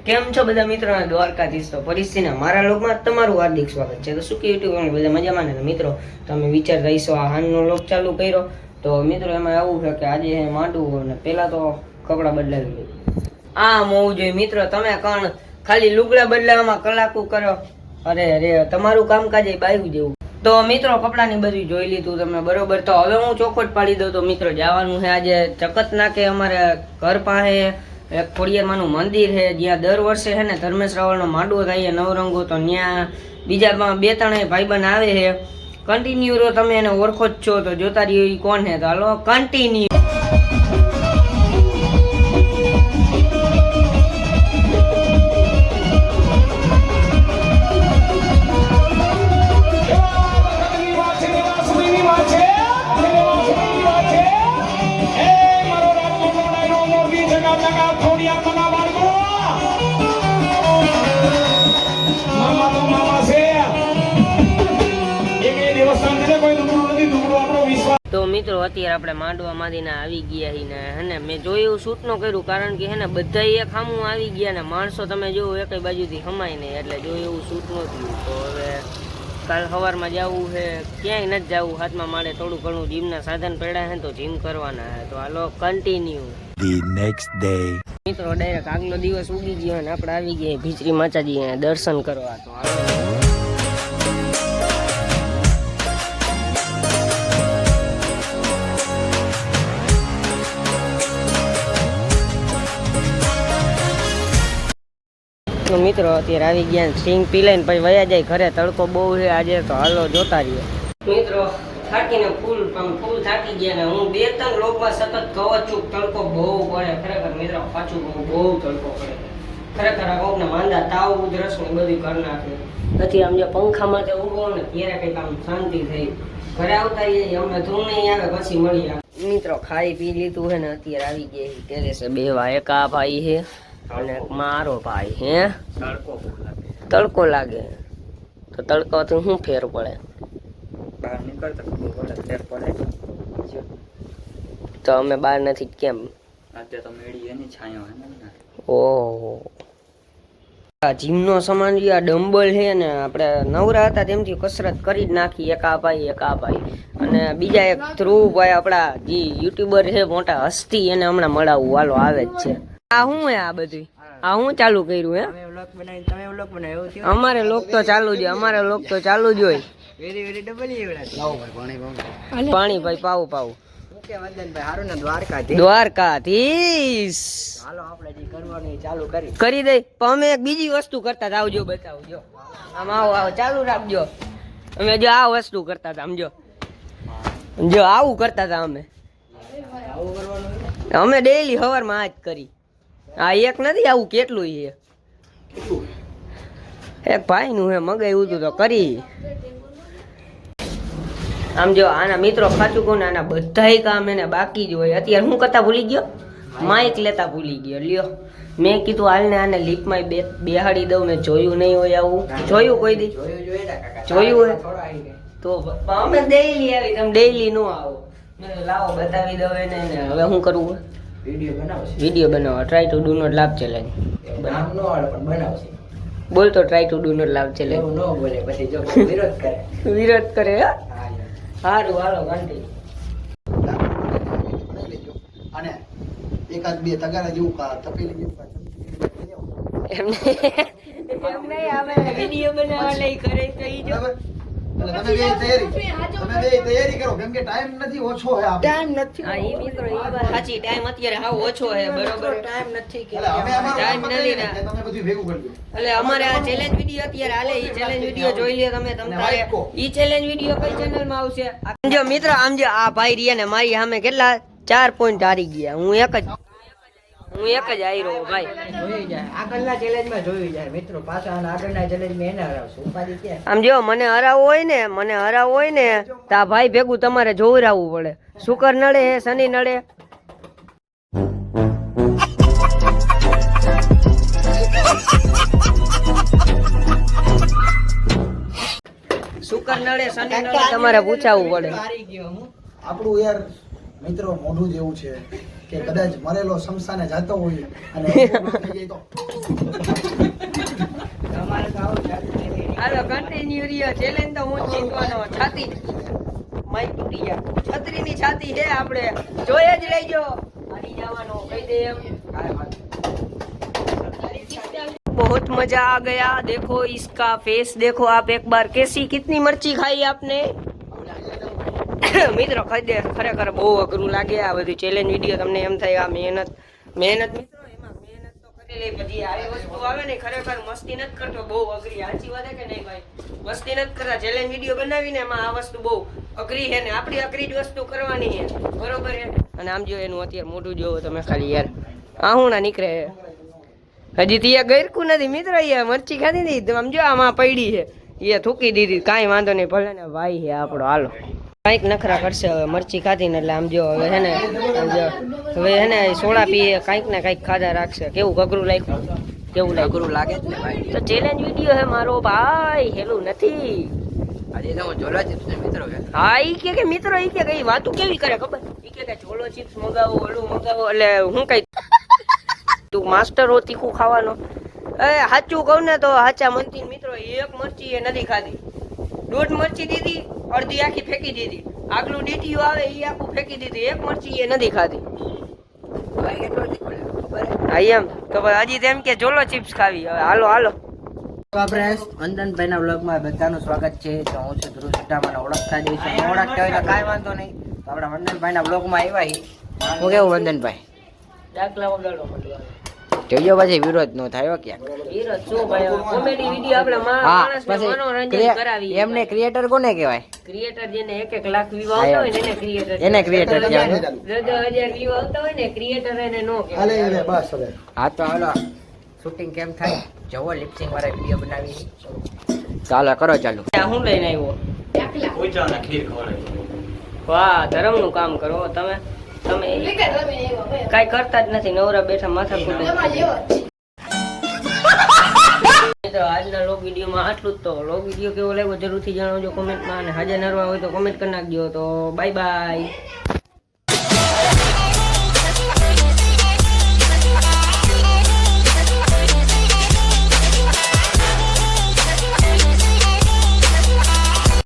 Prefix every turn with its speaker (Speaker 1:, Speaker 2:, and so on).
Speaker 1: કેમ છો બધા મિત્રો? દ્વારકાધીશ તો પરિસ્થિતિના મારા લોકમાં તમારું હાર્દિક સ્વાગત છે. તો શું કે યુટ્યુબ બધા મજામાં ને મિત્રો? તમે વિચાર રહીશો આ હાનનો લોક ચાલુ કર્યો તો મિત્રો એમાં આવું છે કે આજે માંડવું ને પહેલા તો કપડાં બદલાવી લઈએ. આમ હોવું જોઈએ મિત્રો. તમે કણ ખાલી લુગડા બદલાવામાં કલાકુ કરો. અરે અરે તમારું કામકાજ એ બાયું જેવું. તો મિત્રો કપડાની બધું જોઈ લીધું તમે બરોબર. તો હવે હું ચોખવટ પાડી દઉં. તો મિત્રો જવાનું છે આજે ચકત નાકે અમારે ઘર પાસે એક ખોડિયારમાંનું મંદિર છે જ્યાં દર વર્ષે છે ને ધર્મેશ રાવળનો માંડવો થાય નવરંગો. તો ત્યાં બીજા 2-3 ભાઈબંધ આવે છે કન્ટિન્યુ. રો તમે એને ઓળખો જ છો તો જોતા રહ્યો એ કોણ છે. તો હાલો કન્ટિન્યુ. તો મિત્રો અત્યારે આપણે માંડવા માંદીને આવી ગયા છીએ ને હે મેં જોયું શૂટ નો કર્યું કારણ કે હે ને બધા એક સામું આવી ગયા ને માણસો તમે જોવો એક બાજુથી હમાય નહીં એટલે જોયું એવું શૂટ નો થયું. તો હવે કાલ સવારમાં જવું છે ક્યાંય નથી જવું. હાથમાં મારે થોડું ઘણું જીમના સાધન પડ્યા છે તો જીમ કરવાના છે. તો હાલો કન્ટિન્યુ. ધી નેક્સ્ટ ડે મિત્રો ડાયરેક્ટ આગલો દિવસ ઉગી ગયો ને આપણે આવી ગયા ભીચરી માતાજી દર્શન કરવા. તો હાલો મિત્રો અત્યારે આવી ગયા સિંગ પી લઈને પછી વયા જાય ઘરે. તડકો બહુ છે આજે તો હાલો જોતા રહીએ. મિત્રો થાકીને ફૂલ થાકી ગયા ને હું 2-3 લોકમાં સતત કહું છું તડકો બહુ પડે. ખરેખર મિત્રો પાછું બહુ તડકો પડે. ખરેખર આ કોકને માંદા તાવ ઉધરસ ને બધું કરી નાખે. નથી આમ જે પંખામાં તે ઊભો ને ત્યારે કંઈક આમ શાંતિ થઈ. ઘરે આવતા રહીએ અમને ધૂળ નહીં આવે પછી મળીએ. મિત્રો ખાઈ પી લીધું છે ને અત્યારે આવી ગયા ટેરેસે બેવા. એક આ ભાઈ છે અને મારો ભાઈ હે. તડકો લાગે તો તડકાથી શું ફેર પડે? બહાર નીકળતા ફેર પડે. તો અમે બહાર નથી કેમ? ઓહો આ જીમનો સામાન જે આ ડમ્બલ છે ને આપણે નવરા હતા તેમથી કસરત કરી જ નાખી. એક આ ભાઈ અને બીજા એક ધ્રુવ ભાઈ આપણા જે યુટ્યુબર છે મોટા હસ્તી એને હમણાં મળાવું હાલો આવે જ છે. આ શું હે આ બધું? આ હું ચાલુ કર્યું હે? અમારે લોક તો ચાલુ જ હોય. પાણી ભાઈ પાવું દ્વારકાધીશ. હાલો આપણે જે કરવાની ચાલુ કરી દઈ. પણ અમે એક બીજી વસ્તુ કરતા હતા. આવજો બતાવજો. આમ આવો ચાલુ રાખજો. અમે જો આ વસ્તુ કરતા હતા સમજો. જો આવું કરતા હતા અમે ડેઈલી સવારમાં આ જ કરી. આ એક નથી આવું કેટલું છે. એક ભાઈ નું હે મગાવ્યું હતું તો કરી. આમ જો આના મિત્રો ખાચું કોને આના બધાય કામ એને બાકી જ હોય. અત્યારે હું કરતા ભૂલી ગયો? માઇક લેતા ભૂલી ગયો. લ્યો મેં કીધું હાલને આને લીપમાં બેહાડી દઉં. મેં જોયું નહીં હોય આવું. જોયું કોઈ દી? જોયું હોય તો અમે ડેઈલી આવી. તમે ડેઈલી નો આવો. લાવો બતાવી દઉં એને. હવે શું કરવું? વિડીયો બનાવો. ટ્રાય ટુ ડુ નોટ લાભ ચેલેન્જ. બોલ તો ટ્રાય ટુ ડુ નોટ લાભ ચેલેન્જ. વિરોધ કરે સારું હાલો કન્ટિન્યુ.
Speaker 2: અને એકાદ 2 તગારા જેવું તપેલી જેવું
Speaker 1: એમ નહીં અમે વિડીયો બનાવવા લઈ કરે તો ઈ જો
Speaker 2: તમે તૈયારી કરો કેમ કે ટાઈમ નથી ઓછો હે.
Speaker 1: ટાઈમ નથી. હા ઈ મિત્રો ઈ વાત સાચી. ટાઈમ અત્યારે હાવ ઓછો હે બરોબર. ટાઈમ નથી કે ટાઈમ નથી ને
Speaker 2: તમે બધું ભેગું કરજો. એટલે
Speaker 1: અમારે આ ચેલેન્જ વિડિયો અત્યારે હાલે. ઈ ચેલેન્જ વિડિયો જોઈ લ્યો તમે. તારે ઈ ચેલેન્જ વિડિયો કઈ ચેનલ માં આવશે? જો મિત્રો આમ જો આ ભાઈ રિયા ને મારી સામે કેટલા 4 પોઈન્ટ હારી ગયા. હું એક જ હાર્યો ભાઈ. જોઈ જાય આગળના ચેલેન્જમાં જોઈ જાય મિત્રો. પાછા આગળના ચેલેન્જમાં એને હરાવશું. ઉપાધિ ક્યાં? આમ જો મને હરાવવું હોય ને તો આ ભાઈ ભેગું તમારે જોવરાવવું પડે. શુકર નડે શનિ નડે. શુકર નડે શનિ નડે તમારે પૂછાવવું પડે.
Speaker 2: આપણું યાર મિત્રો મોઢું જેવું છે કે કદાચ મરેલો શમશાને જતો હોય અને થઈ જાય તો
Speaker 1: હાલો કન્ટિન્યુ રહ્યો ચેલેન્જ તો હું જ જીતવાનો છાતી માઈક તૂટી ગયા છત્રીની છાતી છે આપણે જોઈ જ લેજો હારી જવાનો કહી દે એમ बहुत मजा आ गया देखो इसका फेस देखो आप एक बार कैसी कितनी मर्ची खाई आपने મિત્રો ખાઈ દે ખરેખર બહુ અઘરું લાગે આ બધું ચેલેન્જ વિડીયો તમને એમ થાય આ મહેનત મિત્રો એમાં મહેનત તો કરી લે બધી આવી વસ્તુ આવે ને ખરેખર મસ્તી નથી કરતો બહુ અઘરી સાચી વાત કે નહીં ભાઈ મસ્તી નથી કરતા ચેલેન્જ વિડીયો બનાવીને એમાં આ વસ્તુ બહુ અઘરી છે ને આપણી અઘરી જ વસ્તુ કરવાની છે બરોબર છે અને આમ જો એનું અત્યારે મોઢું જોવો તમે ખાલી યાર આ હું ના નીકળે હજી તો ગરકું નથી મિત્ર એ મરચી ખાધી નહીં આમ જો આમાં પડી છે એ થૂકી દીધી કાંઈ વાંધો નહીં ભલે ને ભાઈ છે આપણો હાલો કંઈક નખરા કરશે હવે મરચી ખાધી ને એટલે આમ જો હવે હે ને હવે હે ને સોડા પીએ કંઈક ને કંઈક ખાધા રાખશે કેવું અઘરું લાગ્યું કેવું અઘરું લાગે છે ભાઈ તો ચેલેન્જ વિડીયો હે મારો ભાઈ હેલું નથી આજે તો જોલો ચિપ્સ ને મિત્રો હા ઈ કે મિત્રો ઈ કે કઈ વાતું કેવી કરે ખબર ઈ કે જોલો ચિપ્સ મગાવો ઓલું મગાવો એટલે હું કઈ તું માસ્ટર હો તીખું ખાવાનો એ સાચું કહું ને તો સાચા મનથી મિત્રો એક મરચી એ નથી ખાધી દોઢ મરચી દીધી અડધી આખી ફેંકી દીધી આગલું ડીટીયું આવે એ આખું ફેંકી દીધી એક મરચી એ નથી ખાધી હા એમ તો હજી તેમ કે જોલો ચિપ્સ ખાવી હવે હાલો હાલો
Speaker 3: આપણે વંદનભાઈના વ્લોગમાં બધાનું સ્વાગત છે તો હું છું ધ્રુવ સુટા મને ઓળખતા જ છે ઓળખતા હોય તો કાંઈ વાંધો નહીં તો આપણા વંદનભાઈના વ્લોગમાં આવ્યા હું કેવું વંદનભાઈ
Speaker 1: દાખલા વગાડો મળ્યો
Speaker 3: જોયો પછી વિરોધ ન થાય ક્યાંક
Speaker 1: વિરોધ શું ભાઈ કોમેડી વિડીયો આપણે માણસને મનોરંજન કરાવી
Speaker 3: એમને ક્રિએટર કોને કહેવાય
Speaker 1: ક્રિએટર જેને 1 લાખ વ્યૂ આવતા હોય ને
Speaker 3: એને ક્રિએટર કહેવાય
Speaker 1: 10,000 વ્યૂ આવતા હોય ને ક્રિએટર એને નો
Speaker 2: હાલે
Speaker 1: કહેવાય
Speaker 2: હવે બસ હવે
Speaker 3: હા તો હાલો શૂટિંગ કેમ થાય જવો લિપસિંગ વાળા વિડીયો બનાવી ચાલો કરો ચાલુ
Speaker 1: હું લઈને આવ્યો વાહ ધર્મનું કામ કરો તમે કઈ કરતા જ નથી નવરા બેઠા માથા કૂટે મિત્રો આજના લોગ વિડીયોમાં આટલું જ તો લોગ વિડીયો કેવો લાગ્યો જરૂરથી જણાવજો કોમેન્ટમાં અને હાજર નરવા હોય તો કોમેન્ટ કરી નાખજો તો બાય બાય